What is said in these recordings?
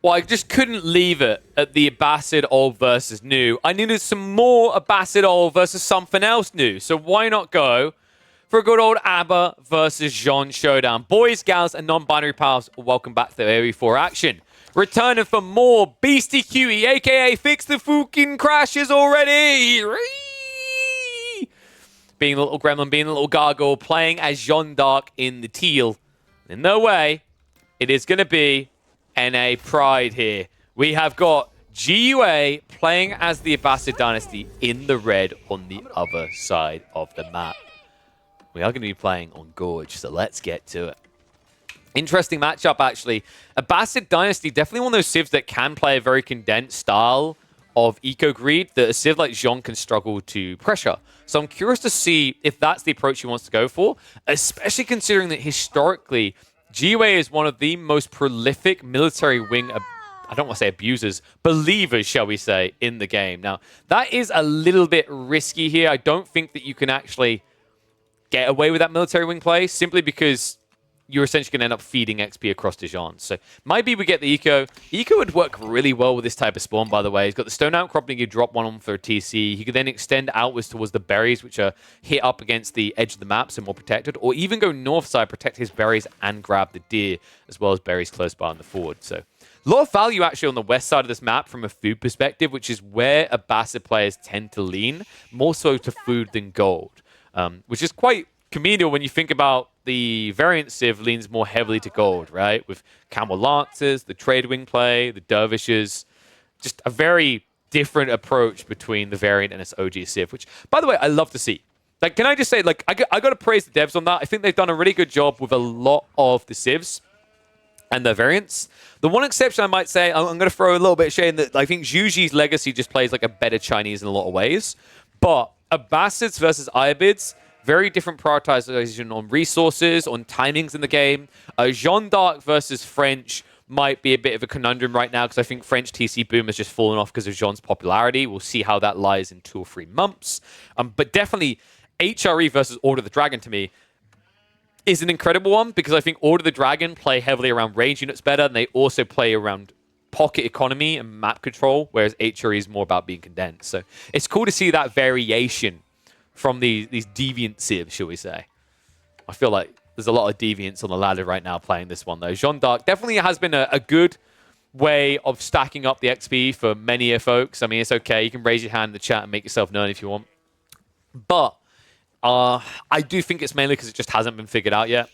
Well, I just couldn't leave it at the Abbasid old versus new. I needed some more Abbasid old versus something else new. So why not go for a good old Abba versus Jeanne showdown? Boys, gals, and non-binary pals, welcome back to the AOE4 action. Returning for more Beastie Cutie, a.k.a. Fix the Fucking Crashes already! Being a little gremlin, being a little gargoyle, playing as Jeanne D'Arc in the teal. In no way, it is going to be NA Pride here. We have got GUA playing as the Abbasid dynasty in the red on the other side of the map. We are going to be playing on Gorge, so let's get to it. Interesting matchup, actually. Abbasid dynasty, definitely one of those civs that can play a very condensed style of eco-greed that a civ like Jeanne can struggle to pressure. So I'm curious to see if that's the approach he wants to go for, especially considering that historically, GUA is one of the most prolific military wing, I don't want to say abusers, believers, shall we say, in the game. Now, that is a little bit risky here. I don't think that you can actually get away with that military wing play, simply because you're essentially going to end up feeding XP across to Jeanne. So maybe we get the eco. Eco would work really well with this type of spawn, by the way. He's got the stone outcropping, you drop one on for a TC. He could then extend outwards towards the berries, which are hit up against the edge of the map, so more protected. Or even go north side, protect his berries, and grab the deer, as well as berries close by on the forward. So a lot of value actually on the west side of this map from a food perspective, which is where Abbasid players tend to lean, more so to food than gold. Which is quite comedial when you think about the variant civ leans more heavily to gold, right? With camel lancers, the trade wing play, the dervishes. Just a very different approach between the variant and its OG civ, which, by the way, I love to see. Like, can I just say, like, I got to praise the devs on that. I think they've done a really good job with a lot of the civs and their variants. The one exception I might say, I'm going to throw a little bit of shade, that I think Zhuji's legacy just plays like a better Chinese in a lot of ways. But Abbasids versus Ayyubids, very different prioritization on resources, on timings in the game. Jeanne D'Arc versus French might be a bit of a conundrum right now, because I think French TC boom has just fallen off because of Jeanne's popularity. We'll see how that lies in 2 or 3 months. But definitely, HRE versus Order of the Dragon, to me, is an incredible one, because I think Order of the Dragon play heavily around range units better, and they also play around pocket economy and map control, whereas HRE is more about being condensed. So it's cool to see that variation from these deviant civs, shall we say. I feel like there's a lot of deviants on the ladder right now playing this one, though. Jeanne D'Arc definitely has been a good way of stacking up the XP for many folks. I mean, it's okay. You can raise your hand in the chat and make yourself known if you want. But I do think it's mainly because it just hasn't been figured out yet.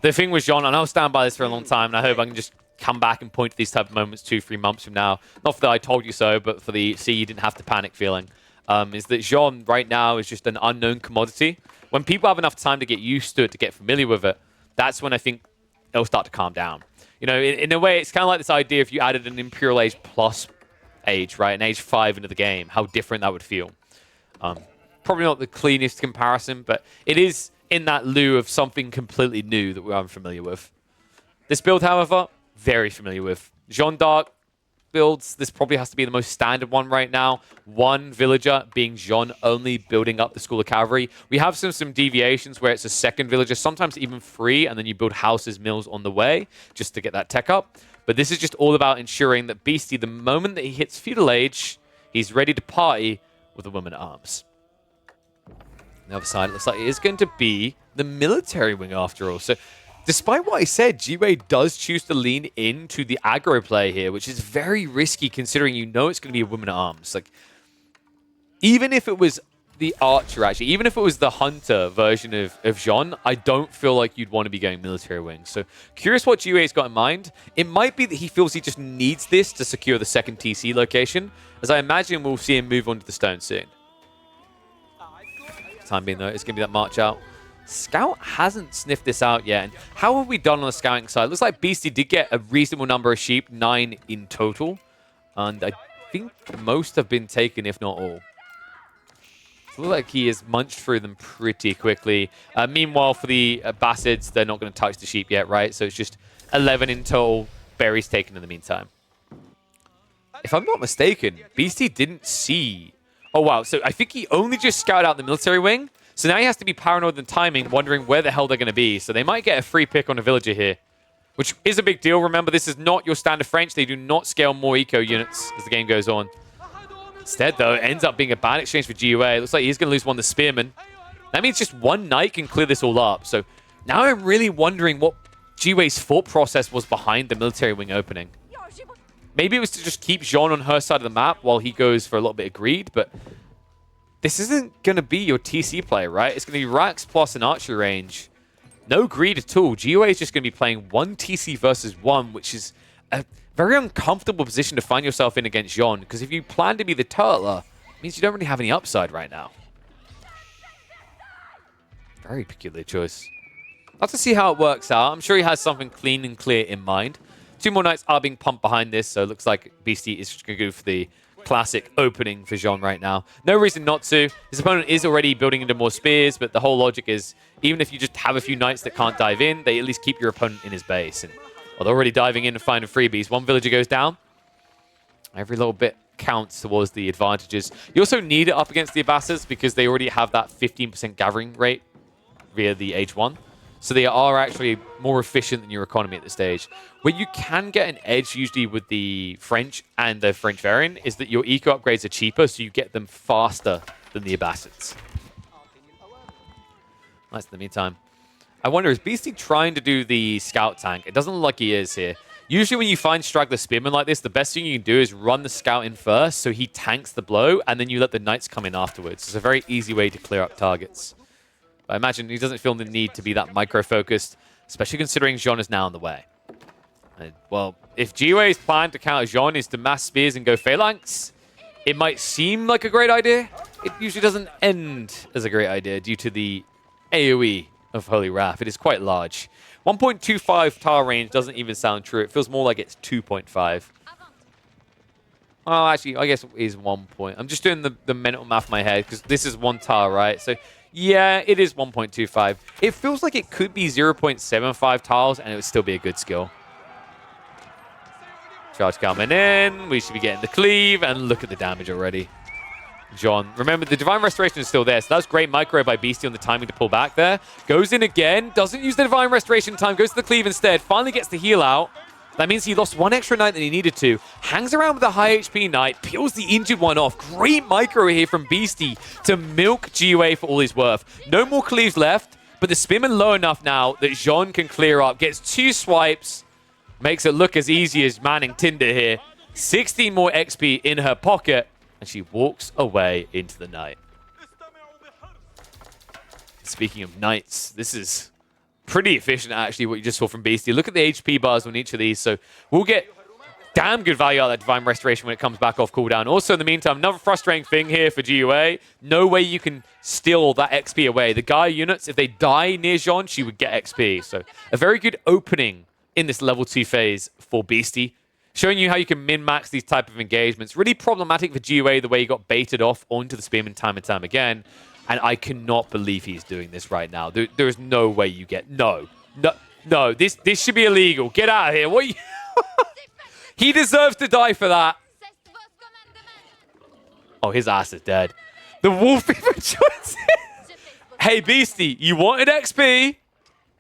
The thing with Jeanne, and I'll stand by this for a long time, and I hope I can just come back and point to these type of moments 2-3 months from now. Not for that I told you so, but for the see you didn't have to panic feeling. Is that Jeanne right now is just an unknown commodity. When people have enough time to get used to it, to get familiar with it, that's when I think it'll start to calm down. You know, in a way, it's kind of like this idea if you added an Imperial Age plus age, right, an age 5 into the game, how different that would feel. Probably not the cleanest comparison, but it is in that lieu of something completely new that we're unfamiliar with. This build, however, very familiar with. Jeanne D'Arc builds, this probably has to be the most standard one right now. 1 villager being Jeanne only, building up the School of Cavalry. We have some deviations where it's a 2nd villager, sometimes even 3, and then you build houses, mills on the way just to get that tech up. But this is just all about ensuring that Beastie, the moment that he hits feudal age, he's ready to party with a woman at arms. On the other side, it looks like it is going to be the military wing after all. So despite what I said, GWay does choose to lean into the aggro play here, which is very risky considering you know it's going to be a woman at arms. Like, even if it was the archer, actually, even if it was the hunter version of Jeanne, I don't feel like you'd want to be going military wing. So curious what GWay's got in mind. It might be that he feels he just needs this to secure the 2nd TC location, as I imagine we'll see him move on to the stone soon. Time being, though, it's going to be that march out. Scout hasn't sniffed this out yet. And how have we done on the scouting side? Looks like Beastie did get a reasonable number of sheep, 9 in total. And I think most have been taken, if not all. It looks like he has munched through them pretty quickly. Meanwhile, for the Abbasids, they're not going to touch the sheep yet, right? So it's just 11 in total. Berries taken in the meantime. If I'm not mistaken, Beastie didn't see... Oh, wow. So I think he only just scouted out the military wing. So now he has to be paranoid and timing, wondering where the hell they're going to be. So they might get a free pick on a villager here. which is a big deal. Remember, this is not your standard French. They do not scale more eco units as the game goes on. Instead, though, it ends up being a bad exchange for GUA. It looks like he's going to lose one of the spearmen. That means just one knight can clear this all up. So now I'm really wondering what GUA's thought process was behind the military wing opening. Maybe it was to just keep Jeanne on her side of the map while he goes for a little bit of greed, but this isn't going to be your TC play, right? It's going to be Rax plus an archery range. No greed at all. GUA is just going to be playing one TC versus one, which is a very uncomfortable position to find yourself in against Jeanne, because if you plan to be the turtler, it means you don't really have any upside right now. Very peculiar choice. I'll have to see how it works out. I'm sure he has something clean and clear in mind. 2 more knights are being pumped behind this, so it looks like Beastie is just going to go for the classic opening for Jeanne right now. No reason not to. His opponent is already building into more spears, but the whole logic is even if you just have a few knights that can't dive in, they at least keep your opponent in his base. And well, they're already diving in and finding freebies. One villager goes down. Every little bit counts towards the advantages. You also need it up against the Abbasids because they already have that 15% gathering rate via the H1. So they are actually more efficient than your economy at this stage. Where you can get an edge usually with the French and the French variant is that your eco upgrades are cheaper, so you get them faster than the Abbasids. Nice in the meantime. I wonder, is Beastie trying to do the scout tank? It doesn't look like he is here. Usually when you find straggler spearmen like this, the best thing you can do is run the scout in first so he tanks the blow, and then you let the knights come in afterwards. It's a very easy way to clear up targets. I imagine he doesn't feel the need to be that micro-focused, especially considering Jeanne is now in the way. And, well, if GUA's plan to counter Jeanne is to mass spears and go phalanx, it might seem like a great idea. It usually doesn't end as a great idea due to the AoE of Holy Wrath. It is quite large. 1.25 tar range doesn't even sound true. It feels more like it's 2.5. Oh, actually, I guess it is 1 point. I'm just doing the mental math in my head because this is 1 tar, right? So yeah, it is 1.25. It feels like it could be 0.75 tiles, and it would still be a good skill. Charge coming in. We should be getting the cleave, and look at the damage already. Jeanne. Remember, the Divine Restoration is still there, so that's great micro by Beastie on the timing to pull back there. Goes in again. Doesn't use the Divine Restoration time. Goes to the cleave instead. Finally gets the heal out. That means he lost 1 extra knight than he needed to. Hangs around with a high HP knight. Peels the injured one off. Great micro here from Beastie to milk GUA for all he's worth. No more cleaves left, but the spearman low enough now that Jeanne can clear up. Gets 2 swipes. Makes it look as easy as manning Tinder here. 16 more XP in her pocket. And she walks away into the night. Speaking of knights, this is pretty efficient, actually, what you just saw from Beastie. Look at the HP bars on each of these. So we'll get damn good value out of that Divine Restoration when it comes back off cooldown. Also, in the meantime, another frustrating thing here for GUA. No way you can steal that XP away. The Gaia units, if they die near Jeanne, she would get XP. So a very good opening in this level 2 phase for Beastie. Showing you how you can min-max these type of engagements. Really problematic for GUA the way he got baited off onto the Spearman time and time again. And I cannot believe he's doing this right now. There is no way you get... No. This should be illegal. Get out of here. What? He deserves to die for that. Oh, his ass is dead. The wolf even choices. Hey, Beastie, you wanted XP?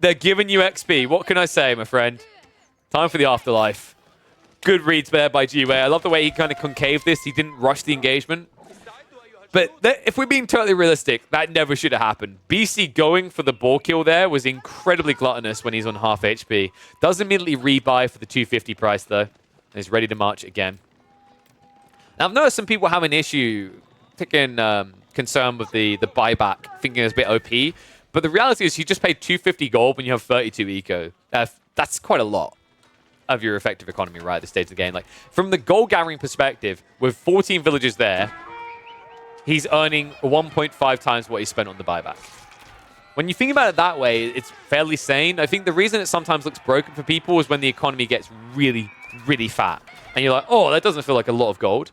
They're giving you XP. What can I say, my friend? Time for the afterlife. Good reads there by GUA. I love the way he kind of concaved this. He didn't rush the engagement. But if we're being totally realistic, that never should have happened. Beastie going for the ball kill there was incredibly gluttonous when he's on half HP. Does immediately rebuy for the 250 price, though. And is ready to march again. Now, I've noticed some people have an issue, taking concern with the buyback, thinking it's a bit OP. But the reality is you just paid 250 gold when you have 32 eco. That's quite a lot of your effective economy right at this stage of the game. Like, from the gold gathering perspective, with 14 villagers there, he's earning 1.5 times what he spent on the buyback. When you think about it that way, it's fairly sane. I think the reason it sometimes looks broken for people is when the economy gets really, really fat. And you're like, oh, that doesn't feel like a lot of gold.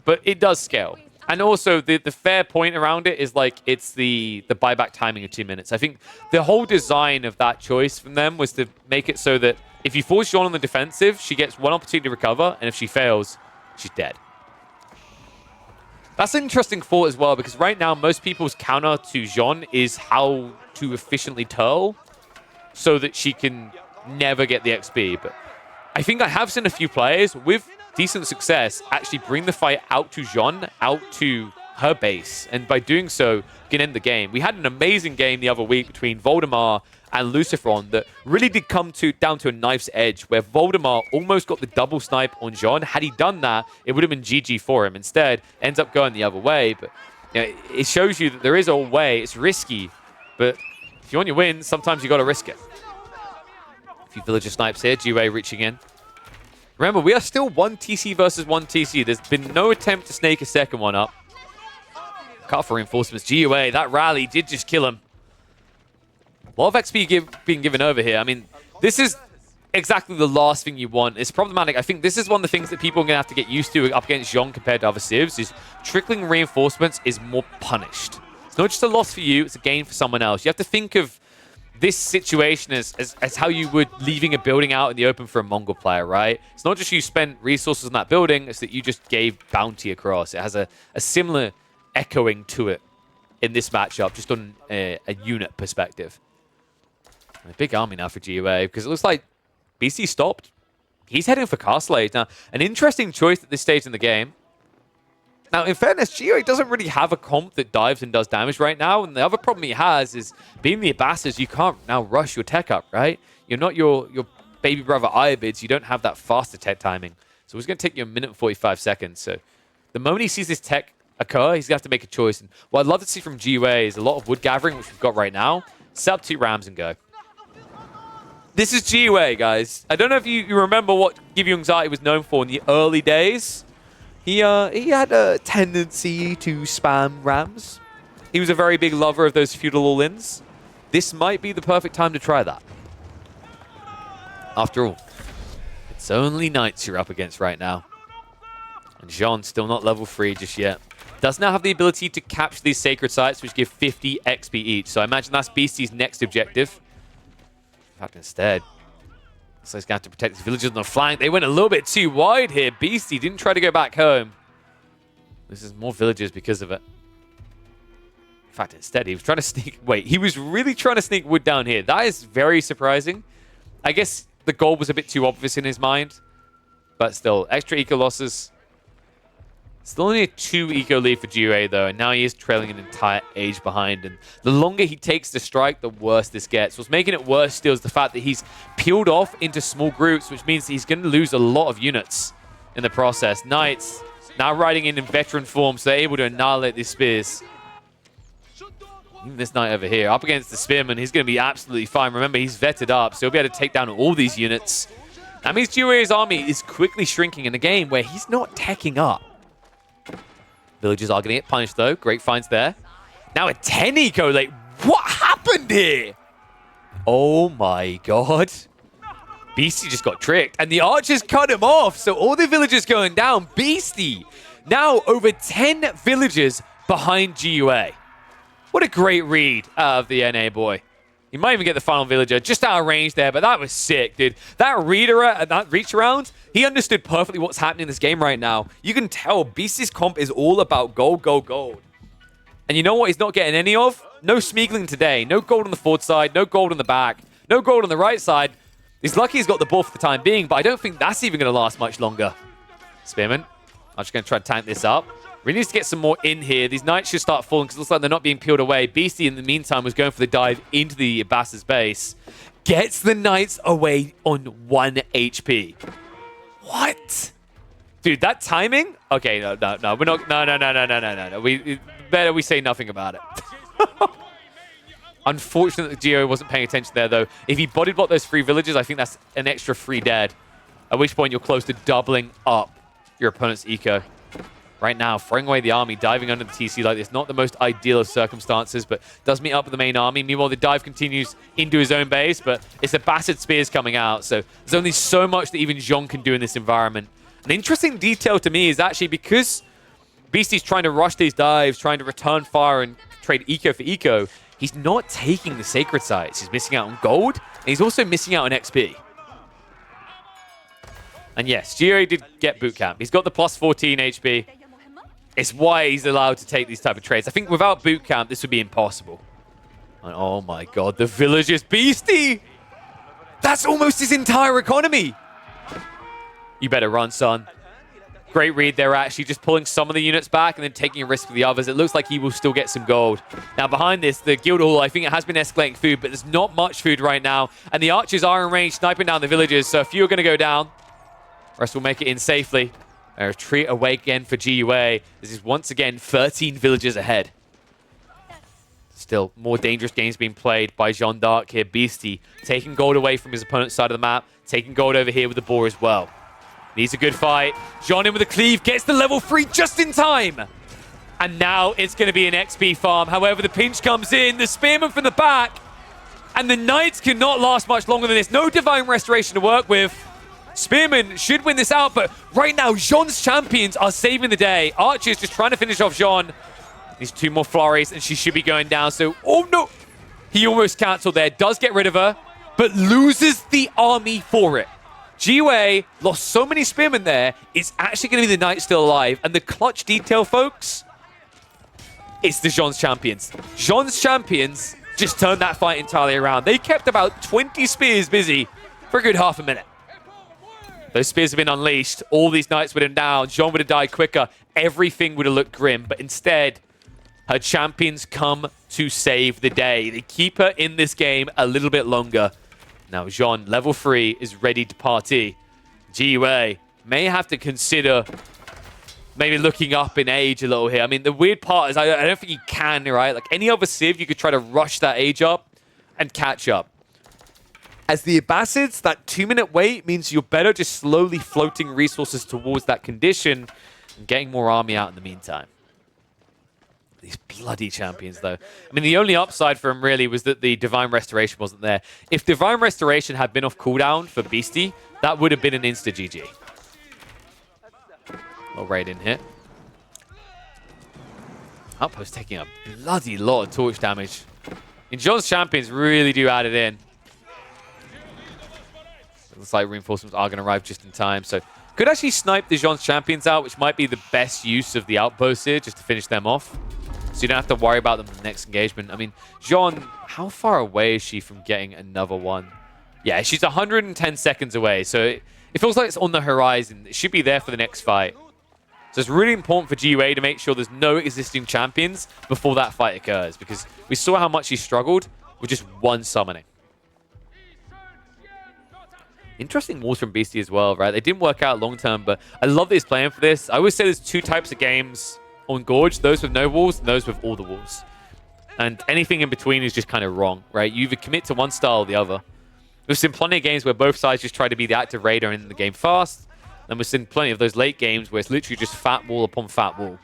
But it does scale. And also, the fair point around it is like, it's the buyback timing of 2 minutes. I think the whole design of that choice from them was to make it so that if you force Jeanne on the defensive, she gets one opportunity to recover, and if she fails, she's dead. That's an interesting thought as well, because right now, most people's counter to Jeanne is how to efficiently turtle so that she can never get the XP. But I think I have seen a few players with decent success actually bring the fight out to Jeanne, out to her base, and by doing so, can end the game. We had an amazing game the other week between Voldemar and Luciferon that really did come down to a knife's edge, where Voldemar almost got the double snipe on Jeanne. Had he done that, it would have been GG for him. Instead, ends up going the other way. But you know, it shows you that there is a way. It's risky, but if you want your win, sometimes you got to risk it. A few villager snipes here. GUA reaching in. Remember, we are still 1 TC versus 1 TC. There's been no attempt to snake a second one up. Cut for reinforcements. GUA, that rally did just kill him. A lot of XP being given over here. I mean, this is exactly the last thing you want. It's problematic. I think this is one of the things that people are going to have to get used to up against Jeanne compared to other civs, is trickling reinforcements is more punished. It's not just a loss for you, it's a gain for someone else. You have to think of this situation as how you would leaving a building out in the open for a Mongol player, right? It's not just you spent resources on that building, it's that you just gave bounty across. It has a similar echoing to it in this matchup, just on a unit perspective. And a big army now for GUA, because it looks like BC stopped. He's heading for Castle Age. Now, an interesting choice at this stage in the game. Now, in fairness, GUA doesn't really have a comp that dives and does damage right now, and the other problem he has is, being the Abbasids, you can't now rush your tech up, right? You're not your baby brother Ayyubids, you don't have that faster tech timing. So it's going to take you 1 minute and 45 seconds. So the moment he sees this tech occur, he's going to have to make a choice. And what I'd love to see from GUA is a lot of wood gathering, which we've got right now. Set up 2 rams and go. This is GUA, guys. I don't know if you remember what Give You Anxiety was known for in the early days. He had a tendency to spam rams. He was a very big lover of those feudal all-ins. This might be the perfect time to try that. After all, it's only knights you're up against right now. And Jeanne still not level 3 just yet. Does now have the ability to capture these sacred sites, which give 50 XP each. So I imagine that's Beastie's next objective. In fact, instead, so he's going to have to protect his villagers on the flank. They went a little bit too wide here. Beastie didn't try to go back home. This is more villagers because of it. In fact, instead, he was trying to sneak... Wait, he was really trying to sneak wood down here. That is very surprising. I guess the goal was a bit too obvious in his mind. But still, extra eco losses. Still only a 2 eco lead for GUA, though, and now he is trailing an entire age behind. And the longer he takes to strike, the worse this gets. What's making it worse still is the fact that he's peeled off into small groups, which means that he's going to lose a lot of units in the process. Knights now riding in veteran form, so they're able to annihilate these spears. Even this knight over here, up against the spearman, he's going to be absolutely fine. Remember, he's vetted up, so he'll be able to take down all these units. That means GUA's army is quickly shrinking in a game where he's not teching up. Villagers are going to get punished, though. Great finds there. Now a 10 eco late. What happened here? Oh, my God. Beastie just got tricked. And the archers cut him off. So all the villagers going down. Beastie now over 10 villagers behind GUA. What a great read out of the NA boy. He might even get the final villager just out of range there, but that was sick, dude. That reach around, he understood perfectly what's happening in this game right now. You can tell Beastie's comp is all about gold, gold, gold. And you know what he's not getting any of? No Smeagling today. No gold on the forward side, no gold on the back, no gold on the right side. He's lucky he's got the ball for the time being, but I don't think that's even going to last much longer. Spearman, I'm just going to try and tank this up. Really needs to get some more in here. These knights should start falling because it looks like they're not being peeled away. Beastie, in the meantime, was going for the dive into the Abbasid's base. Gets the knights away on 1 HP. What? Dude, that timing? Okay, no. We're not... No. Better we say nothing about it. Unfortunately, Geo wasn't paying attention there, though. If he body blocked those 3 villagers, I think that's an extra 3 dead. At which point, you're close to doubling up your opponent's eco. Right now, throwing away the army, diving under the TC like this. Not the most ideal of circumstances, but does meet up with the main army. Meanwhile, the dive continues into his own base, but it's Abbasid spears coming out. So there's only so much that even Jeanne can do in this environment. An interesting detail to me is actually because Beastie's trying to rush these dives, trying to return fire and trade eco for eco, he's not taking the sacred sites. He's missing out on gold, and he's also missing out on XP. And yes, GUA did get boot camp. He's got the plus 14 HP. It's why he's allowed to take these type of trades. I think without boot camp, this would be impossible. And oh my God, the villagers. Beastie! That's almost his entire economy. You better run, son. Great read there, actually. Just pulling some of the units back and then taking a risk for the others. It looks like he will still get some gold. Now, behind this, the Guildhall, I think it has been escalating food, but there's not much food right now. And the archers are in range, sniping down the villagers. So a few are going to go down. The rest will make it in safely. A retreat away again for GUA. This is once again 13 villagers ahead. Still, more dangerous games being played by Jeanne D'Arc here. Beastie taking gold away from his opponent's side of the map. Taking gold over here with the boar as well. Needs a good fight. Jeanne in with a cleave. Gets the level 3 just in time. And now it's going to be an XP farm. However, the pinch comes in. The spearman from the back. And the knights cannot last much longer than this. No divine restoration to work with. Spearman should win this out. But right now, Jeanne's champions are saving the day. Archer's just trying to finish off Jeanne. These 2 more flurries and she should be going down. So, oh no. He almost cancelled there. Does get rid of her. But loses the army for it. GUA lost so many spearmen there, it's actually going to be the knight still alive. And the clutch detail, folks, it's the Jeanne's champions. Jeanne's champions just turned that fight entirely around. They kept about 20 spears busy for a good half a minute. Those spears have been unleashed. All these knights would have been down. Jeanne would have died quicker. Everything would have looked grim. But instead, her champions come to save the day. They keep her in this game a little bit longer. Now, Jeanne, level 3, is ready to party. GUA may have to consider maybe looking up in age a little here. I mean, the weird part is I don't think you can, right? Like any other Civ, you could try to rush that age up and catch up. As the Abbasids, that 2-minute wait means you're better just slowly floating resources towards that condition and getting more army out in the meantime. These bloody champions, though. I mean, the only upside for him, really, was that the Divine Restoration wasn't there. If Divine Restoration had been off cooldown for Beastie, that would have been an insta-GG. Little raid in here. Outpost taking a bloody lot of torch damage. And Jeanne's champions really do add it in. Looks like reinforcements are going to arrive just in time, so could actually snipe the Jeanne's champions out, which might be the best use of the outpost here, just to finish them off. So you don't have to worry about them in the next engagement. I mean, Jeanne, how far away is she from getting another one? Yeah, she's 110 seconds away. So it feels like it's on the horizon. It should be there for the next fight. So it's really important for GUA to make sure there's no existing champions before that fight occurs. Because we saw how much she struggled with just one summoning. Interesting walls from Beastie as well, right? They didn't work out long term, but I love that he's playing for this. I always say there's 2 types of games on Gorge, those with no walls and those with all the walls. And anything in between is just kind of wrong, right? You either commit to one style or the other. We've seen plenty of games where both sides just try to be the active raider and in the game fast. And we've seen plenty of those late games where it's literally just fat wall upon fat wall.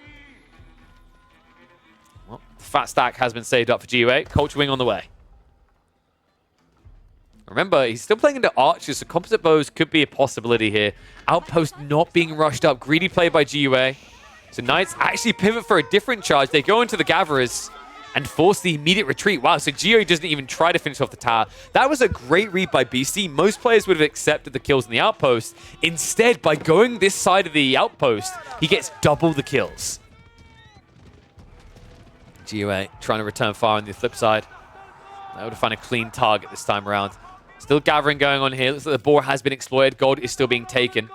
Well, the fat stack has been saved up for GUA. Culture Wing on the way. Remember, he's still playing into archers, so composite bows could be a possibility here. Outpost not being rushed up. Greedy play by GUA. So Knights actually pivot for a different charge. They go into the Gatherers and force the immediate retreat. Wow, so GUA doesn't even try to finish off the tower. That was a great read by Beastie. Most players would have accepted the kills in the outpost. Instead, by going this side of the outpost, he gets double the kills. GUA trying to return fire on the flip side. Able to find a clean target this time around. Still gathering going on here. Looks like the boar has been exploited. Gold is still being taken.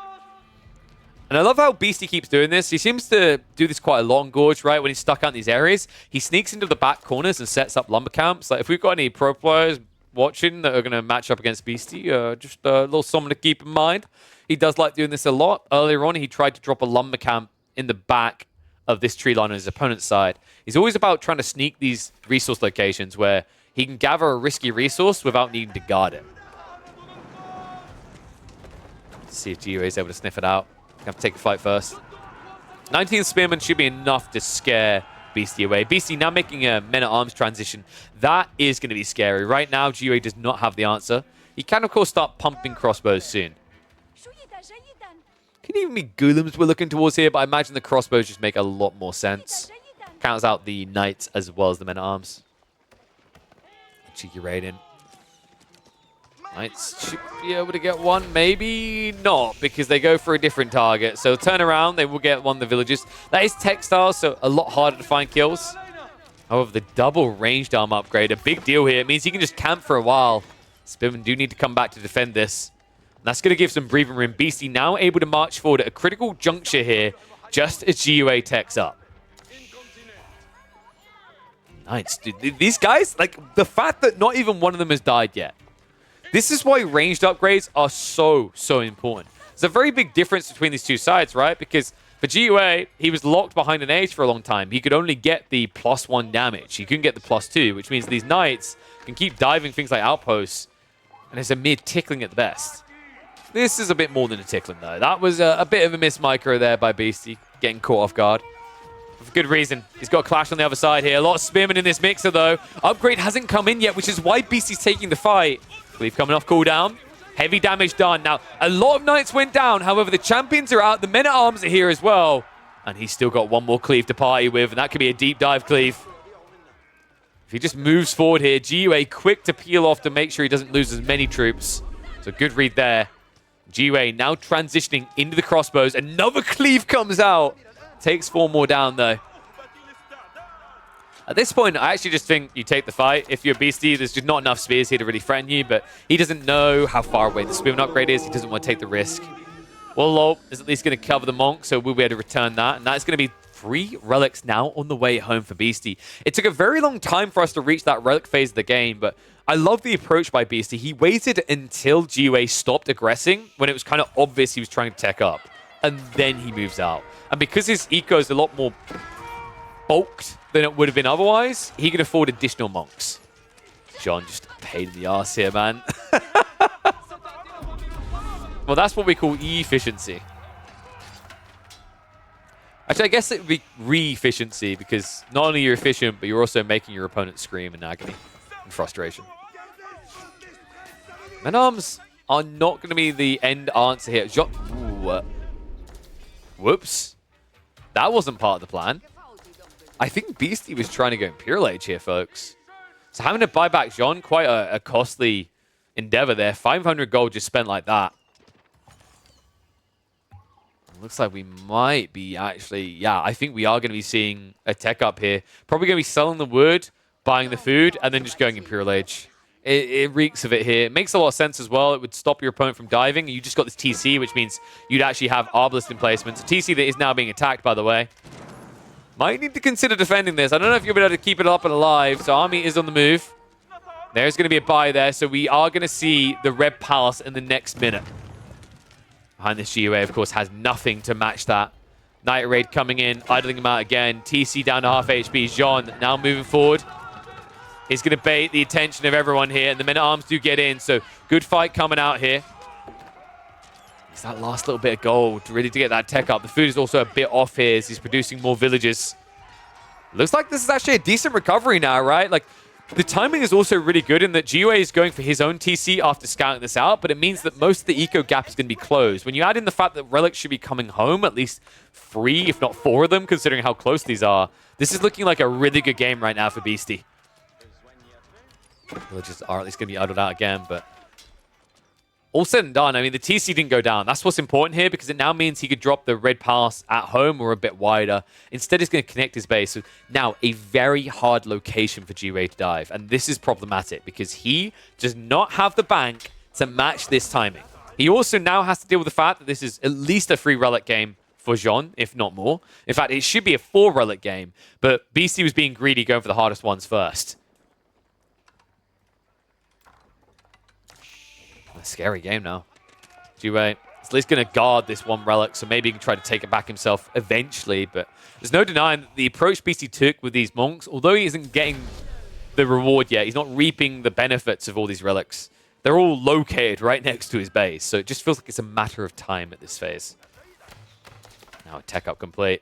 And I love how Beastie keeps doing this. He seems to do this quite a lot on Gorge, right? When he's stuck out in these areas, he sneaks into the back corners and sets up lumber camps. Like, if we've got any pro players watching that are going to match up against Beastie, just a little something to keep in mind. He does like doing this a lot. Earlier on, he tried to drop a lumber camp in the back of this tree line on his opponent's side. He's always about trying to sneak these resource locations where he can gather a risky resource without needing to guard it. Let's see if GUA is able to sniff it out. Have to take a fight first. 19 Spearmen should be enough to scare Beastie away. Beastie now making a men-at-arms transition. That is going to be scary. Right now, GUA does not have the answer. He can, of course, start pumping crossbows soon. Can even be golems we're looking towards here, but I imagine the crossbows just make a lot more sense. Counts out the knights as well as the men-at-arms. Cheeky raid in. Knights should be able to get one, maybe not, because they go for a different target. So turn around, they will get one of the villages. That is textile, so a lot harder to find kills. However, the double ranged arm upgrade, a big deal here. It means he can just camp for a while. Spearmen do need to come back to defend this. And that's going to give some breathing room. Beastie now able to march forward at a critical juncture here, just as GUA techs up. Nice, dude. These guys, like, the fact that not even one of them has died yet. This is why ranged upgrades are so, so important. There's a very big difference between these two sides, right? Because for GUA, he was locked behind an age for a long time. He could only get the +1 damage. He couldn't get the +2, which means these knights can keep diving things like outposts, and it's a mere tickling at the best. This is a bit more than a tickling, though. That was a bit of a miss micro there by Beastie, getting caught off guard. For good reason. He's got a clash on the other side here. A lot of spearmen in this mixer, though. Upgrade hasn't come in yet, which is why Beastie's taking the fight. Cleave coming off cooldown. Heavy damage done. Now, a lot of knights went down. However, the champions are out. The men-at-arms are here as well. And he's still got one more cleave to party with, and that could be a deep dive cleave. If he just moves forward here, GUA quick to peel off to make sure he doesn't lose as many troops. So good read there. GUA now transitioning into the crossbows. Another cleave comes out. Takes 4 more down, though. At this point, I actually just think you take the fight. If you're Beastie, there's just not enough spears here to really threaten you, but he doesn't know how far away the spearman upgrade is. He doesn't want to take the risk. Well, Lol is at least going to cover the monk, so we'll be able to return that, and that's going to be 3 relics now on the way home for Beastie. It took a very long time for us to reach that relic phase of the game, but I love the approach by Beastie. He waited until GUA stopped aggressing when it was kind of obvious he was trying to tech up, and then he moves out. And because his eco is a lot more bulked than it would have been otherwise, he can afford additional monks. John just a pain in the arse here, man. Well, that's what we call E-efficiency. Actually, I guess it would be re-efficiency, because not only you're efficient, but you're also making your opponent scream in agony and frustration. Men-arms are not going to be the end answer here. Ooh, whoops. That wasn't part of the plan. I think Beastie was trying to go Imperial Age here, folks. So having to buy back Jeanne, quite a costly endeavor there. 500 gold just spent like that. Looks like we might be actually... Yeah, I think we are going to be seeing a tech up here. Probably going to be selling the wood, buying the food, and then just going Imperial Age. It reeks of it here. It makes a lot of sense as well. It would stop your opponent from diving. You just got this TC, which means you'd actually have Obelisk in placement. So TC that is now being attacked, by the way. Might need to consider defending this. I don't know if you'll be able to keep it up and alive. So Army is on the move. There's going to be a buy there. So we are going to see the Red Palace in the next minute. Behind this GUA, of course, has nothing to match that. Night Raid coming in, idling him out again. TC down to half HP. Jeanne now moving forward. He's going to bait the attention of everyone here, and the men-at-arms do get in, so good fight coming out here. It's that last little bit of gold, ready to get that tech up. The food is also a bit off here as he's producing more villages. Looks like this is actually a decent recovery now, right? Like, the timing is also really good in that GUA is going for his own TC after scouting this out, but it means that most of the eco gap is going to be closed. When you add in the fact that relics should be coming home, at least 3, if not 4 of them, considering how close these are, this is looking like a really good game right now for Beastie. Villages are at least going to be idled out again, but all said and done, I mean, the TC didn't go down. That's what's important here, because it now means he could drop the Red Pass at home or a bit wider. Instead, he's going to connect his base. So now, a very hard location for GUA to dive. And this is problematic, because he does not have the bank to match this timing. He also now has to deal with the fact that this is at least a 3 relic game for Jeanne, if not more. In fact, it should be a 4 relic game, but Beastie was being greedy, going for the hardest ones first. A scary game now. GUA is at least going to guard this 1 relic, so maybe he can try to take it back himself eventually, but there's no denying that the approach Beastie took with these monks, although he isn't getting the reward yet, he's not reaping the benefits of all these relics. They're all located right next to his base, so it just feels like it's a matter of time at this phase. Now, tech up complete.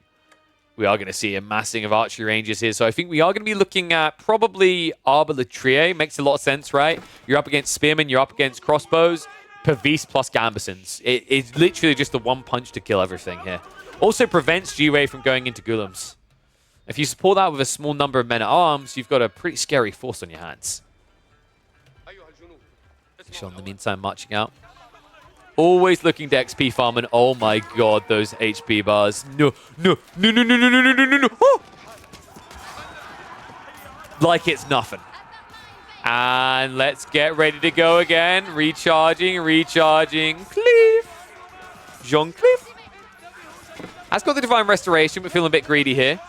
We are going to see a massing of archery ranges here. So I think we are going to be looking at probably Arbaletier. Makes a lot of sense, right? You're up against spearmen, you're up against crossbows, Pavis plus Gambesons. It's literally just the 1 punch to kill everything here. Also prevents GUA from going into Gulums. If you support that with a small number of men-at-arms, you've got a pretty scary force on your hands. Jeanne, in the meantime, marching out. Always looking to XP farm, and oh my god, those HP bars. No. Oh! Like it's nothing. And let's get ready to go again. Recharging. Cliff. Jean Cliff. Has got the Divine Restoration, but feeling a bit greedy here.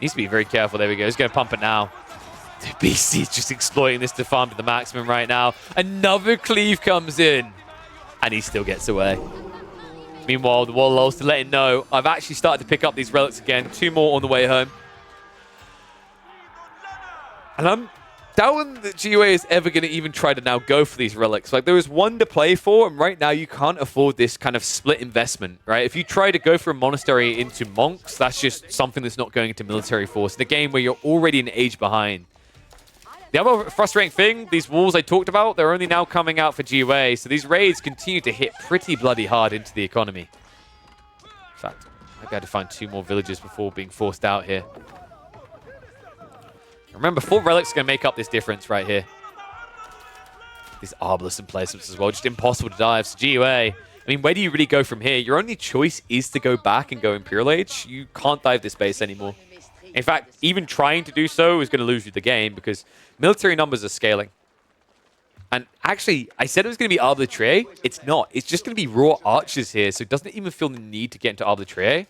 Needs to be very careful. There we go. He's going to pump it now. The BC is just exploiting this to farm to the maximum right now. Another cleave comes in. And he still gets away. Meanwhile, the Warlords to let him know, I've actually started to pick up these relics again. 2 more on the way home. And I'm doubting that GUA is ever going to even try to now go for these relics. Like, there was one to play for, and right now you can't afford this kind of split investment, right? If you try to go for a monastery into monks, that's just something that's not going into military force. In a game where you're already an age behind. The other frustrating thing, these walls I talked about, they're only now coming out for GUA, so these raids continue to hit pretty bloody hard into the economy. In fact, I got to find 2 more villages before being forced out here. Remember, 4 relics are going to make up this difference right here. These Arbalest emplacements as well, just impossible to dive. So GUA, I mean, where do you really go from here? Your only choice is to go back and go Imperial Age. You can't dive this base anymore. In fact, even trying to do so is going to lose you the game because military numbers are scaling. And actually, I said it was going to be Arbitraire. It's not. It's just going to be raw archers here, so it doesn't even feel the need to get into Arbitraire.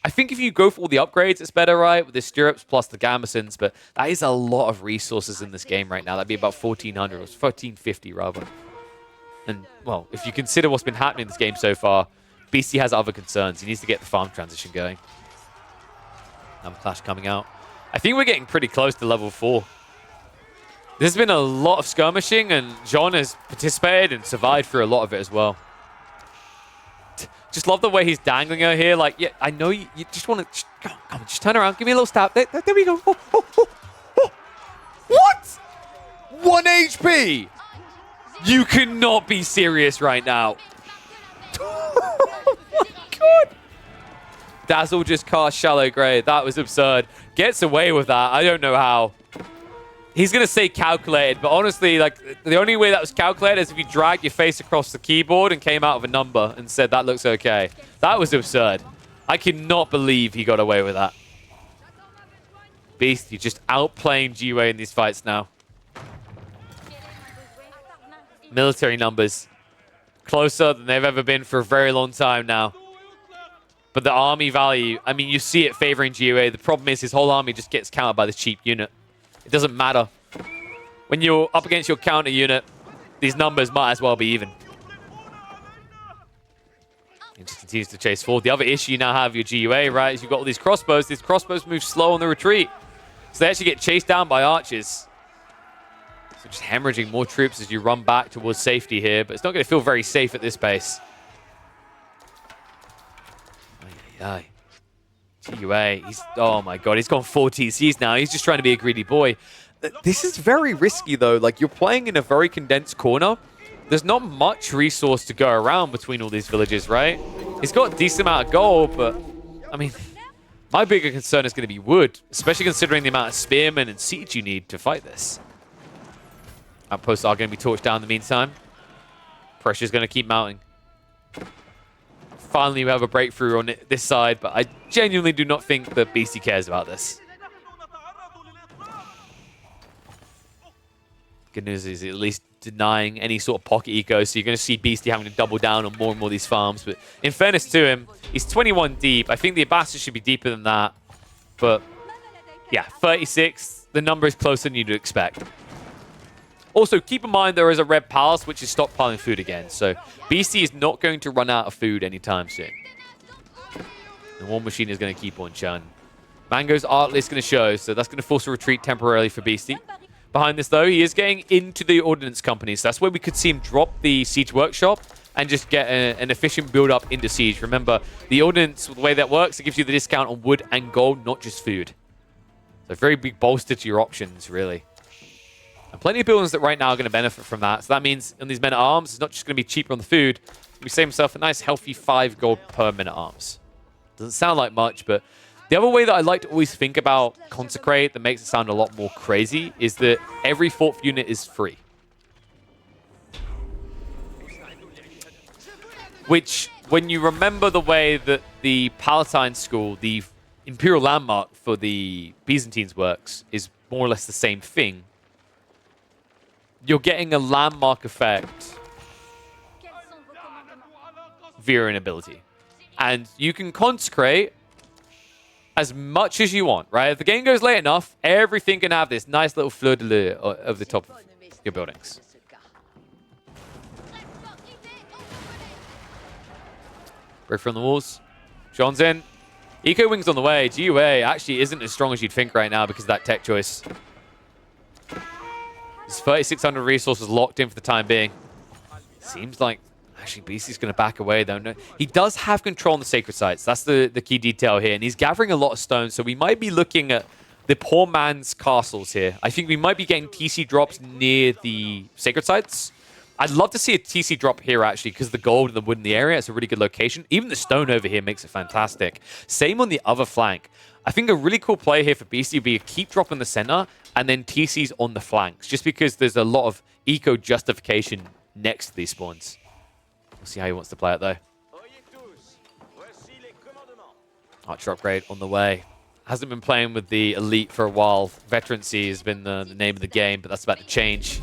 I think if you go for all the upgrades, it's better, right? With the stirrups plus the gambesons, but that is a lot of resources in this game right now. That'd be about 1,400 or 1,450 rather. And, well, if you consider what's been happening in this game so far, BC has other concerns. He needs to get the farm transition going. Another clash coming out. I think we're getting pretty close to level 4. There's been a lot of skirmishing, and Jeanne has participated and survived through a lot of it as well. Just love the way he's dangling her here. Like, yeah, I know you just want to... Come on, just turn around. Give me a little stab. There we go. What? 1 HP? You cannot be serious right now. Oh, my God. Dazzle just cast Shallow Grey. That was absurd. Gets away with that. I don't know how. He's going to say calculated, but honestly, like, the only way that was calculated is if you dragged your face across the keyboard and came out of a number and said, that looks okay. That was absurd. I cannot believe he got away with that. Beast, you're just outplaying GUA in these fights now. Military numbers. Closer than they've ever been for a very long time now. But the army value, I mean, you see it favoring GUA. The problem is his whole army just gets countered by this cheap unit. It doesn't matter. When you're up against your counter unit, these numbers might as well be even. He just continues to chase forward. The other issue you now have your GUA, right, is you've got all these crossbows. These crossbows move slow on the retreat. So they actually get chased down by archers. So just hemorrhaging more troops as you run back towards safety here. But it's not going to feel very safe at this pace. Aye. GUA, oh my God, he's gone 4 TCs now. He's just trying to be a greedy boy. This is very risky though. Like, you're playing in a very condensed corner. There's not much resource to go around between all these villages, right? He's got a decent amount of gold, but I mean, my bigger concern is going to be wood, especially considering the amount of spearmen and siege you need to fight this. Outposts are going to be torched down in the meantime. Pressure's going to keep mounting. Finally, we have a breakthrough on this side, but I genuinely do not think that BC cares about this. Good news is at least denying any sort of pocket eco, so you're going to see Beastie having to double down on more and more of these farms. But in fairness to him, he's 21 deep. I think the Abbasid should be deeper than that. But yeah, 36, the number is closer than you'd expect. Also, keep in mind there is a red palace which is stockpiling food again. So BC is not going to run out of food anytime soon. The War Machine is going to keep on churning. Mango's Artlist going to show, so that's going to force a retreat temporarily for Beastie. Behind this, though, he is getting into the Ordnance Company, so that's where we could see him drop the Siege Workshop and just get an efficient build-up into Siege. Remember, the Ordnance, the way that works, it gives you the discount on wood and gold, not just food. So a very big bolster to your options, really. And plenty of buildings that right now are going to benefit from that. So that means on these men-at-arms, it's not just going to be cheaper on the food. We save himself a nice, healthy 5 gold per men-at-arms. Doesn't sound like much, but the other way that I like to always think about Consecrate that makes it sound a lot more crazy is that every 4th unit is free. Which, when you remember the way that the Palatine School, the Imperial Landmark for the Byzantines works, is more or less the same thing. you're getting a landmark effect via an ability. And you can consecrate as much as you want, right? If the game goes late enough, everything can have this nice little fleur-de-lis over the top of your buildings. Break from the walls. Jeanne's in. Eco Wing's on the way. GUA actually isn't as strong as you'd think right now because of that tech choice. There's 3,600 resources locked in for the time being. Seems like actually Beastie's going to back away though. No, he does have control on the sacred sites. That's the key detail here. And he's gathering a lot of stones. So we might be looking at the poor man's castles here. I think we might be getting TC drops near the sacred sites. I'd love to see a TC drop here, actually, because the gold and the wood in the area, it's a really good location. Even the stone over here makes it fantastic. Same on the other flank. I think a really cool play here for Beastie would be a keep drop in the center and then TCs on the flanks, just because there's a lot of eco justification next to these spawns. We'll see how he wants to play it, though. Archer upgrade on the way. Hasn't been playing with the elite for a while. Veterancy has been the name of the game, but that's about to change.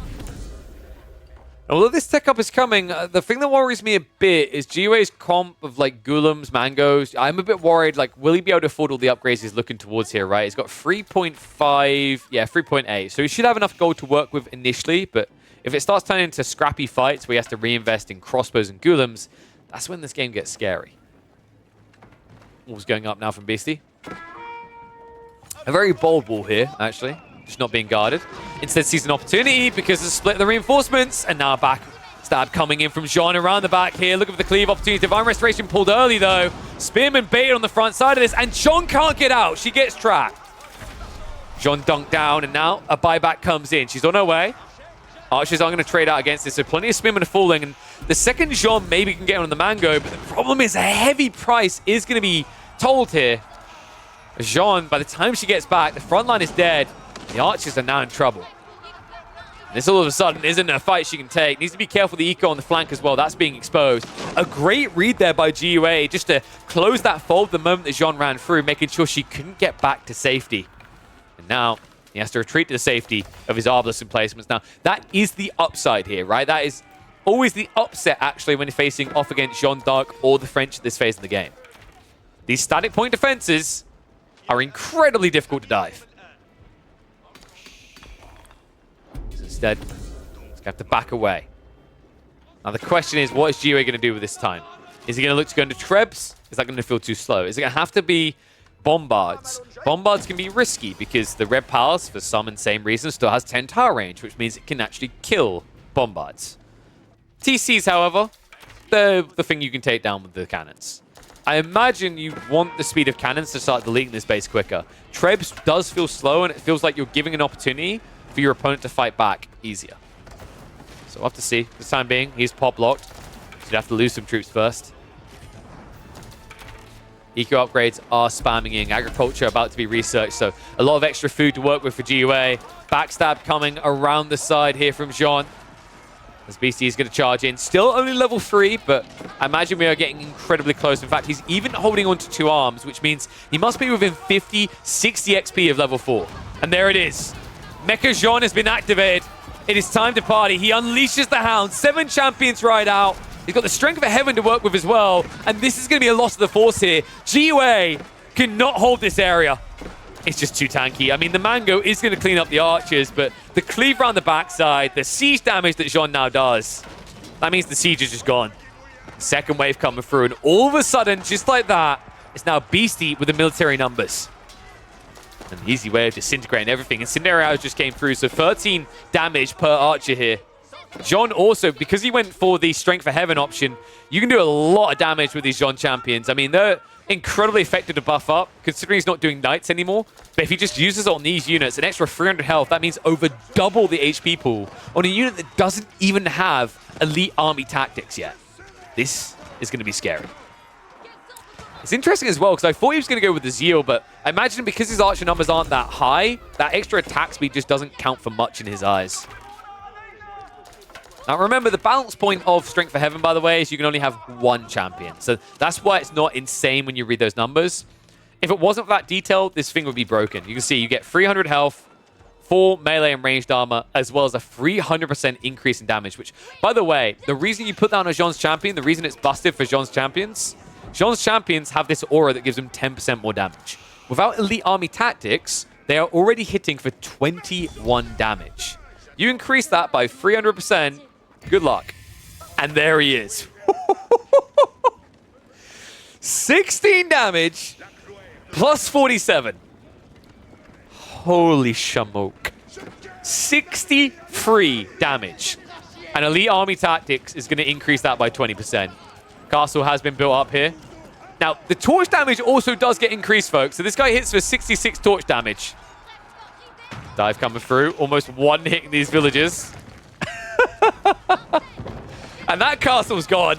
Although this tech up is coming, the thing that worries me a bit is GUA's comp of like Ghoulems, Mangoes. I'm a bit worried, like, will he be able to afford all the upgrades he's looking towards here, right? He's got 3.5, yeah, 3.8. So he should have enough gold to work with initially, but if it starts turning into scrappy fights where he has to reinvest in crossbows and Ghoulems, that's when this game gets scary. Wall's going up now from Beastie. A very bold wall here, actually. Just not being guarded. Instead sees an opportunity because of the split of the reinforcements. And now a back stab coming in from Jeanne around the back here. Looking for the cleave opportunity. Divine Restoration pulled early though. Spearman baited on the front side of this. And Jeanne can't get out. She gets trapped. Jeanne dunked down and now a buyback comes in. She's on her way. Archers are going to trade out against this. So plenty of Spearmen are falling. And the second Jeanne maybe can get on the Mango. But the problem is a heavy price is going to be told here. Jeanne, by the time she gets back, the front line is dead. The Archers are now in trouble. This all of a sudden isn't a fight she can take. Needs to be careful the eco on the flank as well. That's being exposed. A great read there by GUA just to close that fold the moment that Jeanne ran through, making sure she couldn't get back to safety. And now he has to retreat to the safety of his Arbalest emplacements. Now, that is the upside here, right? That is always the upset, actually, when you're facing off against Jeanne D'Arc or the French at this phase of the game. These static point defenses are incredibly difficult to dive. Instead, he's going to have to back away. Now the question is, what is GUA going to do with this time? Is he going to look to go into Trebs? Is that going to feel too slow? Is it going to have to be Bombards? Bombards can be risky because the Red Palace, for some insane reason, still has 10 tower range, which means it can actually kill Bombards. TCs, however, they're the thing you can take down with the cannons. I imagine you want the speed of cannons to start deleting this base quicker. Trebs does feel slow, and it feels like you're giving an opportunity for your opponent to fight back easier. So we'll have to see. For the time being, he's pop locked. So you'd have to lose some troops first. Eco upgrades are spamming in. Agriculture about to be researched, so a lot of extra food to work with for GUA. Backstab coming around the side here from Jeanne. As Beastie is going to charge in. Still only level 3, but I imagine we are getting incredibly close. In fact, he's even holding on to 2 arms, which means he must be within 50, 60 XP of level 4. And there it is. Mecha Jeanne has been activated. It is time to party. He unleashes the Hound. 7 champions ride out. He's got the strength of a heaven to work with as well. And this is going to be a loss of the force here. GUA cannot hold this area. It's just too tanky. I mean, the Mango is going to clean up the Archers, but the cleave around the backside, the siege damage that Jeanne now does, that means the siege is just gone. Second wave coming through, and all of a sudden, just like that, it's now Beastie with the military numbers. An easy way of disintegrating everything. Incendiary arrows just came through, so 13 damage per archer here. Jeanne also, because he went for the Strength for Heaven option, you can do a lot of damage with these Jeanne champions. I mean, they're incredibly effective to buff up, considering he's not doing knights anymore. But if he just uses it on these units, an extra 300 health, that means over double the HP pool on a unit that doesn't even have elite army tactics yet. This is going to be scary. It's interesting as well, because I thought he was going to go with the Zeal, but I imagine because his archer numbers aren't that high, that extra attack speed just doesn't count for much in his eyes. Now remember, the balance point of Strength for Heaven, by the way, is you can only have 1 champion. So that's why it's not insane when you read those numbers. If it wasn't for that detail, this thing would be broken. You can see you get 300 health, 4 melee and ranged armor, as well as a 300% increase in damage, which, by the way, the reason you put down a Jeanne's champion, the reason it's busted for Jeanne's champions have this aura that gives them 10% more damage. Without elite army tactics, they are already hitting for 21 damage. You increase that by 300%, good luck. And there he is. 16 damage, plus 47. Holy shamoke. 63 damage. And elite army tactics is going to increase that by 20%. Castle has been built up here. Now, the torch damage also does get increased, folks. So this guy hits for 66 torch damage. Dive coming through. Almost one hitting these villagers. And that castle's gone.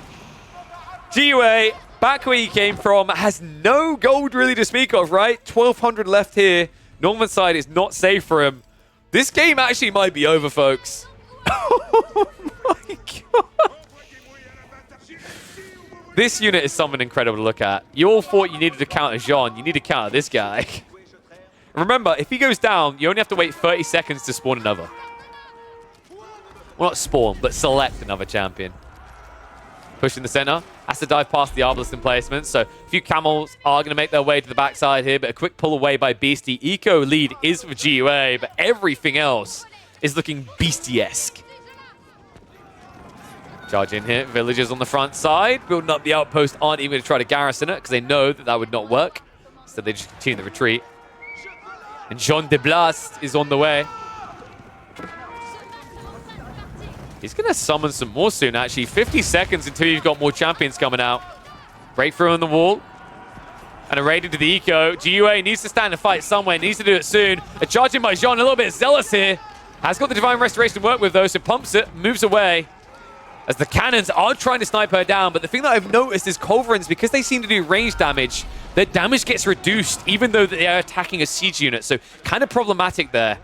GUA, back where he came from, has no gold really to speak of, right? 1,200 left here. Northern side is not safe for him. This game actually might be over, folks. Oh my god. This unit is something incredible to look at. You all thought you needed to counter Jeanne. You need to counter this guy. Remember, if he goes down, you only have to wait 30 seconds to spawn another. Well, not spawn, but select another champion. Pushing the center. Has to dive past the Obelisk emplacement. So a few camels are going to make their way to the backside here, but a quick pull away by Beastie. Eco lead is for GUA, but everything else is looking Beastie-esque. Charge in here. Villagers on the front side. Building up the outpost aren't even going to try to garrison it because they know that that would not work. So they just continue the retreat. And Jeanne D'Arc is on the way. He's going to summon some more soon, actually. 50 seconds until you've got more champions coming out. Breakthrough on the wall. And a raid into the eco. GUA needs to stand and fight somewhere. Needs to do it soon. A charge in by Jeanne, a little bit zealous here. Has got the Divine Restoration to work with, though, so pumps it, moves away. As the cannons are trying to snipe her down. But the thing that I've noticed is Culverins, because they seem to do range damage, their damage gets reduced, even though they are attacking a siege unit. So kind of problematic there.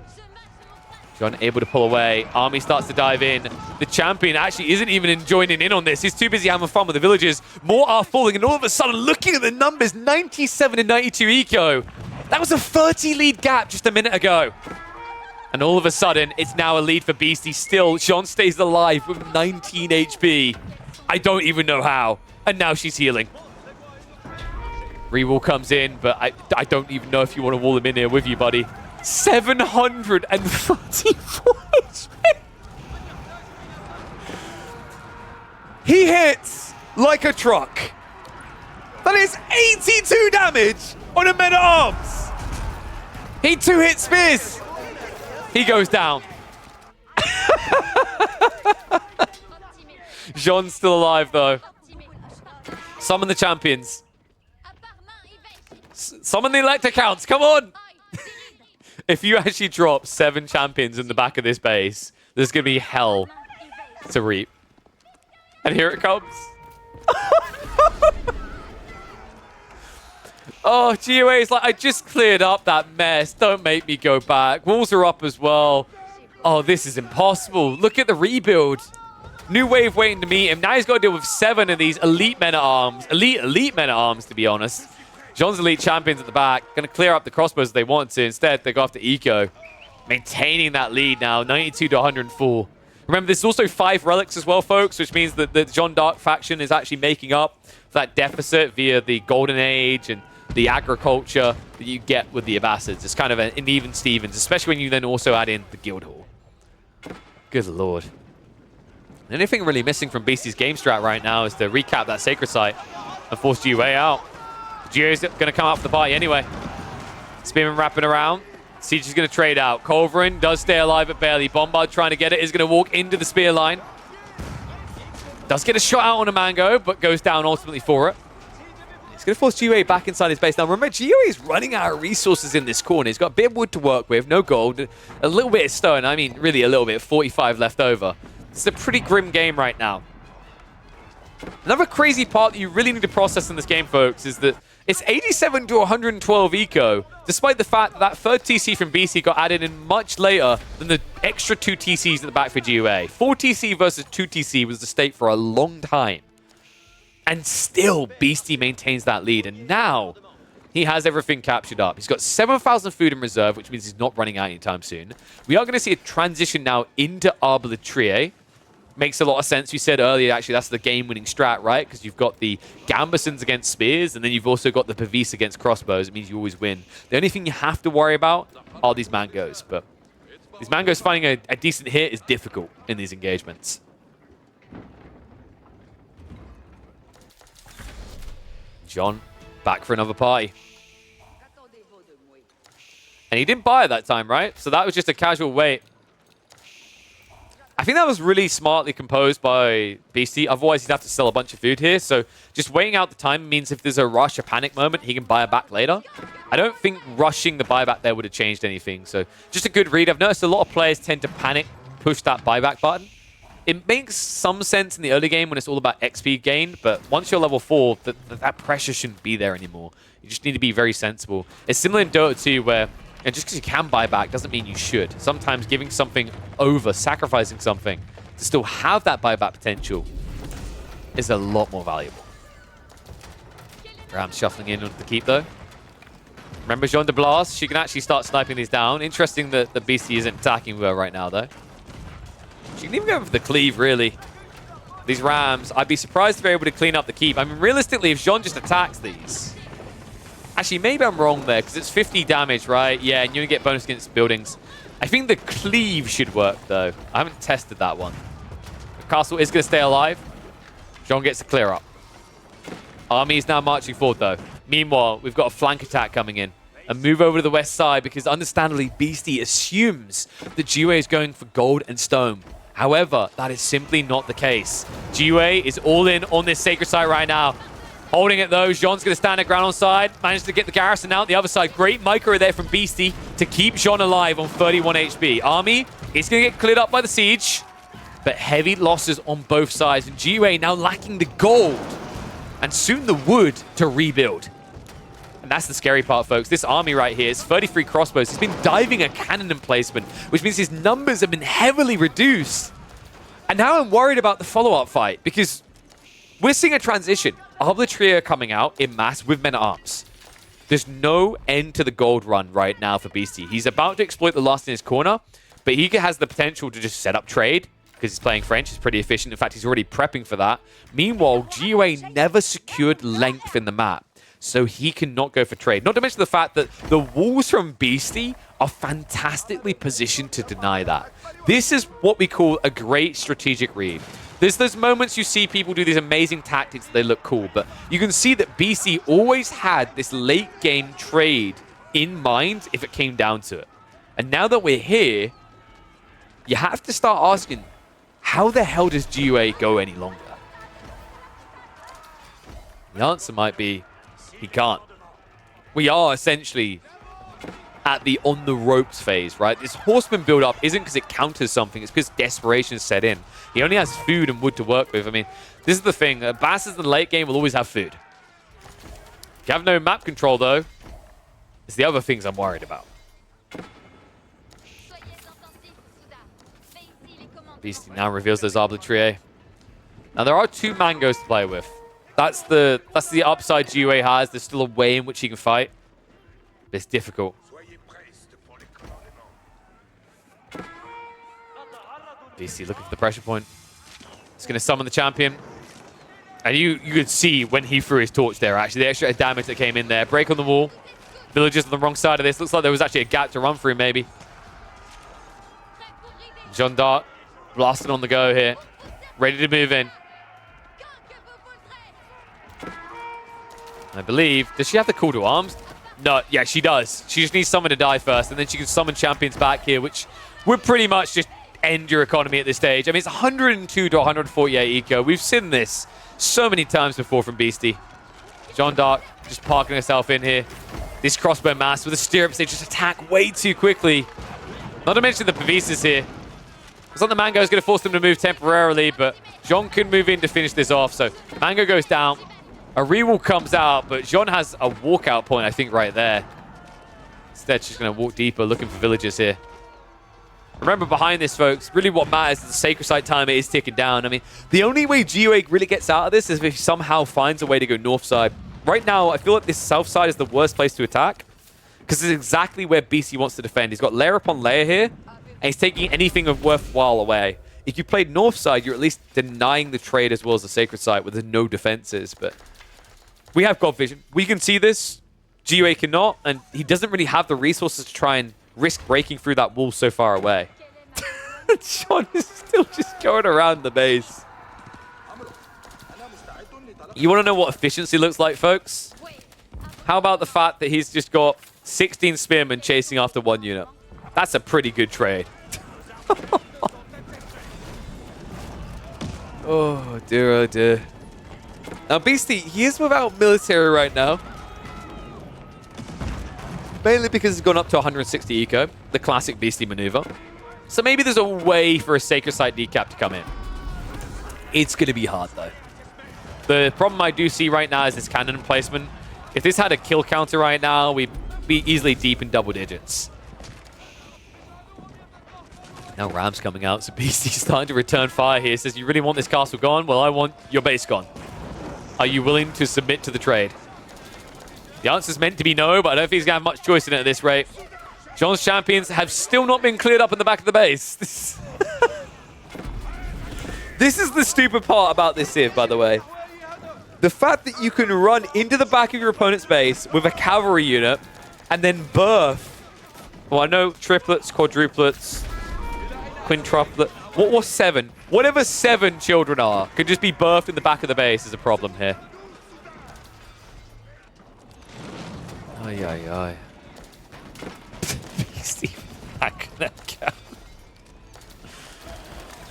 Jeanne able to pull away. Army starts to dive in. The champion actually isn't even joining in on this. He's too busy having fun with the villagers. More are falling, and all of a sudden, looking at the numbers, 97 and 92 eco. That was a 30 lead gap just a minute ago. And all of a sudden, it's now a lead for Beastie. Still, Jeanne stays alive with 19 HP. I don't even know how. And now she's healing. Rewall comes in, but I don't even know if you want to wall him in here with you, buddy. 734 HP. He hits like a truck. That is 82 damage on a men-at-arms. He two-hit spears. He goes down. Jeanne's still alive, though. Summon the champions. Summon the elector counts. Come on. If you actually drop 7 champions in the back of this base, there's going to be hell to reap. And here it comes. Oh, GUA is like, I just cleared up that mess. Don't make me go back. Walls are up as well. Oh, this is impossible. Look at the rebuild. New wave waiting to meet him. Now he's got to deal with 7 of these elite men-at-arms. Elite men-at-arms, to be honest. Jeanne's elite champions at the back. Going to clear up the crossbows if they want to. Instead, they go after Eco. Maintaining that lead now, 92 to 104. Remember, there's also 5 relics as well, folks, which means that the Jeanne D'Arc faction is actually making up for that deficit via the Golden Age and the agriculture that you get with the Abbasids. It's kind of an even Stevens, especially when you then also add in the Guild Hall. Good lord. The only thing really missing from Beastie's game strat right now is to recap that Sacred Site and force GUA out. GUA's going to come out for the party anyway. Spearman wrapping around. Siege is going to trade out. Culverin does stay alive but barely. Bombard trying to get it, is going to walk into the spear line. Does get a shot out on a Mango, but goes down ultimately for it. He's going to force GUA back inside his base. Now remember, GUA is running out of resources in this corner. He's got a bit of wood to work with, no gold, a little bit of stone. I mean, really a little bit, 45 left over. This is a pretty grim game right now. Another crazy part that you really need to process in this game, folks, is that it's 87 to 112 eco, despite the fact that that third TC from BC got added in much later than the extra 2 TCs at the back for GUA. 4 TC versus 2 TC was the state for a long time. And still, Beastie maintains that lead. And now, he has everything captured up. He's got 7,000 food in reserve, which means he's not running out anytime soon. We are going to see a transition now into Ayyubid. Makes a lot of sense. We said earlier, actually, that's the game-winning strat, right? Because you've got the Gambesons against spears, and then you've also got the Pavis against crossbows. It means you always win. The only thing you have to worry about are these Mangos, but these Mangos finding a decent hit is difficult in these engagements. John, back for another party. And he didn't buy it that time, right? So that was just a casual wait. I think that was really smartly composed by BC. Otherwise, he'd have to sell a bunch of food here. So just waiting out the time means if there's a rush, a panic moment, he can buy it back later. I don't think rushing the buyback there would have changed anything. So just a good read. I've noticed a lot of players tend to panic, push that buyback button. It makes some sense in the early game when it's all about XP gain, but once you're level 4, that pressure shouldn't be there anymore. You just need to be very sensible. It's similar in Dota 2 where, and just because you can buy back doesn't mean you should. Sometimes giving something over, sacrificing something to still have that buyback potential is a lot more valuable. Ram shuffling in onto the keep though. Remember Jeanne D'Arc? She can actually start sniping these down. Interesting that the BC isn't attacking with her right now though. She can even go for the cleave, really. These Rams, I'd be surprised if they're able to clean up the keep. I mean, realistically, if Jeanne just attacks these... Actually, maybe I'm wrong there, because it's 50 damage, right? Yeah, and you only get bonus against buildings. I think the cleave should work, though. I haven't tested that one. The castle is going to stay alive. Jeanne gets the clear up. Army is now marching forward, though. Meanwhile, we've got a flank attack coming in. A move over to the west side, because understandably, Beastie assumes that GUA is going for gold and stone. However, that is simply not the case. GUA is all in on this sacred site right now. Holding it though, Jeanne's going to stand at ground on side. Managed to get the garrison out the other side. Great micro there from Beastie to keep Jeanne alive on 31 HP. Army is going to get cleared up by the siege, but heavy losses on both sides. And GUA now lacking the gold and soon the wood to rebuild. And that's the scary part, folks. This army right here is 33 crossbows. He's been diving a cannon emplacement, which means his numbers have been heavily reduced. And now I'm worried about the follow-up fight, because we're seeing a transition. Ayyubid coming out in mass with men-at-arms. There's no end to the gold run right now for Beastie. He's about to exploit the last in his corner, but he has the potential to just set up trade, because he's playing French. He's pretty efficient. In fact, he's already prepping for that. Meanwhile, GUA never secured length in the map, so he cannot go for trade. Not to mention the fact that the walls from Beastie are fantastically positioned to deny that. This is what we call a great strategic read. There's those moments you see people do these amazing tactics that they look cool, but you can see that BC always had this late game trade in mind if it came down to it. And now that we're here, you have to start asking, how the hell does GUA go any longer? The answer might be, he can't. We are essentially at the on-the-ropes phase, right? This horseman build-up isn't because it counters something. It's because desperation set in. He only has food and wood to work with. I mean, this is the thing. Bastards in the late game will always have food. If you have no map control, though, it's the other things I'm worried about. Beastie now reveals those Ayyubid. Now, there are 2 mangoes to play with. That's the upside GUA has. There's still a way in which he can fight. But it's difficult. BC looking for the pressure point. He's going to summon the champion. And you could see when he threw his torch there, actually, the extra damage that came in there. Break on the wall. Villagers on the wrong side of this. Looks like there was actually a gap to run through, maybe. Jeanne D'Arc blasting on the go here. Ready to move in. I believe, does she have the call to arms? No, yeah, she does. She just needs someone to die first, and then she can summon champions back here, which would pretty much just end your economy at this stage. I mean, it's 102 to 148 eco. We've seen this so many times before from Beastie. Jeanne D'Arc just parking herself in here. This crossbow mass with the stirrups, they just attack way too quickly. Not to mention the Pavises here. It's like the Mango is going to force them to move temporarily, but Jeanne can move in to finish this off. So Mango goes down. A rewall comes out, but Jeanne has a walkout point, I think, right there. Instead, she's going to walk deeper, looking for villagers here. Remember, behind this, folks, really what matters is the sacred site timer is ticking down. I mean, the only way GUA really gets out of this is if he somehow finds a way to go north side. Right now, I feel like this south side is the worst place to attack because it's exactly where BC wants to defend. He's got layer upon layer here, and he's taking anything of worthwhile away. If you played north side, you're at least denying the trade as well as the sacred site where there's no defenses. But we have God vision. We can see this. GUA cannot, and he doesn't really have the resources to try and risk breaking through that wall so far away. Jeanne is still just going around the base. You want to know what efficiency looks like, folks? How about the fact that he's just got 16 spearmen chasing after one unit? That's a pretty good trade. Oh, dear, oh, dear. Now, Beastie, he is without military right now. Mainly because he's gone up to 160 eco, the classic Beastie maneuver. So maybe there's a way for a Sacred Site decap to come in. It's going to be hard, though. The problem I do see right now is this cannon placement. If this had a kill counter right now, we'd be easily deep in double digits. Now Ram's coming out, so Beastie's starting to return fire here. Says, you really want this castle gone? Well, I want your base gone. Are you willing to submit to the trade? The answer's meant to be no, but I don't think he's going to have much choice in it at this rate. Jeanne's champions have still not been cleared up in the back of the base. This is the stupid part about this Civ, by the way. The fact that you can run into the back of your opponent's base with a cavalry unit and then birth. Well, I know triplets, quadruplets, quintuplet. What was 7? Whatever 7 children are could just be birthed in the back of the base is a problem here. Ay, ay, ay. Beastie back that cow.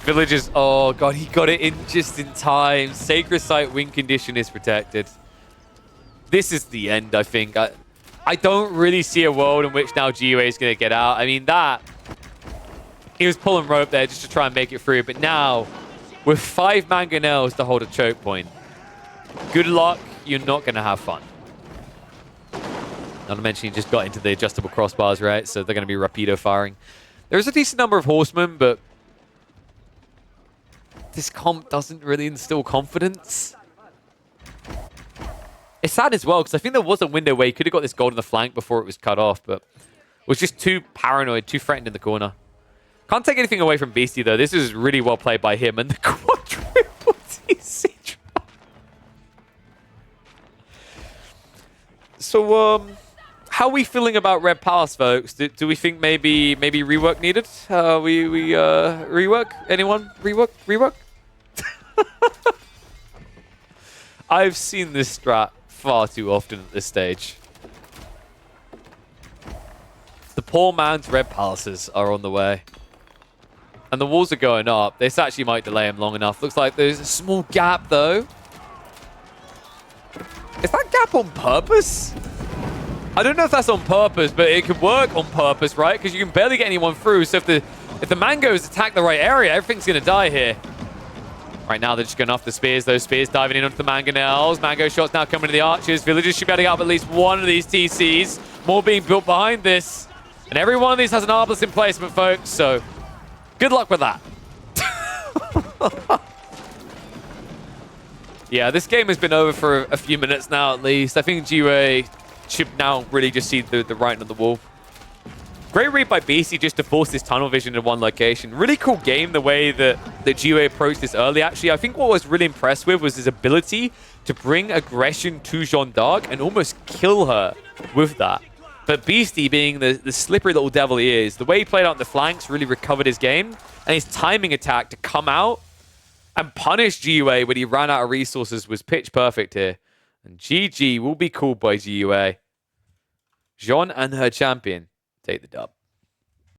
Villagers, oh god, he got it in just in time. Sacred Site win condition is protected. This is the end, I think. I don't really see a world in which now GUA is going to get out. I mean, he was pulling rope there just to try and make it through. But now, with 5 mangonels to hold a choke point, good luck, you're not going to have fun. Not to mention, you just got into the adjustable crossbars, right? So they're going to be rapido firing. There's a decent number of horsemen, but this comp doesn't really instill confidence. It's sad as well, because I think there was a window where he could have got this gold in the flank before it was cut off, but was just too paranoid, too threatened in the corner. Can't take anything away from Beastie, though. This is really well played by him, and the quadruple TC drop. So, how are we feeling about Red Palace, folks? Do we think maybe rework needed? Rework? Anyone? Rework? I've seen this strat far too often at this stage. The poor man's Red Palaces are on the way. And the walls are going up. This actually might delay him long enough. Looks like there's a small gap, though. Is that gap on purpose? I don't know if that's on purpose, but it could work on purpose, right? Because you can barely get anyone through. So if the mangoes attack the right area, everything's going to die here. Right now, they're just going after the spears. Those spears diving in onto the mangonels. Mango shots now coming to the archers. Villagers should be able to get up at least one of these TCs. More being built behind this. And every one of these has an Arbelist in placement, folks. So good luck with that. Yeah, this game has been over for a few minutes now, at least. I think GUA should now really just see the writing on the wall. Great read by BC just to force this tunnel vision in one location. Really cool game the way that GUA approached this early, actually. I think what I was really impressed with was his ability to bring aggression to Jeanne D'Arc and almost kill her with that. But Beastie, being the slippery little devil he is, the way he played out on the flanks really recovered his game. And his timing attack to come out and punish GUA when he ran out of resources was pitch perfect here. And GG will be called by GUA. Jeanne and her champion take the dub.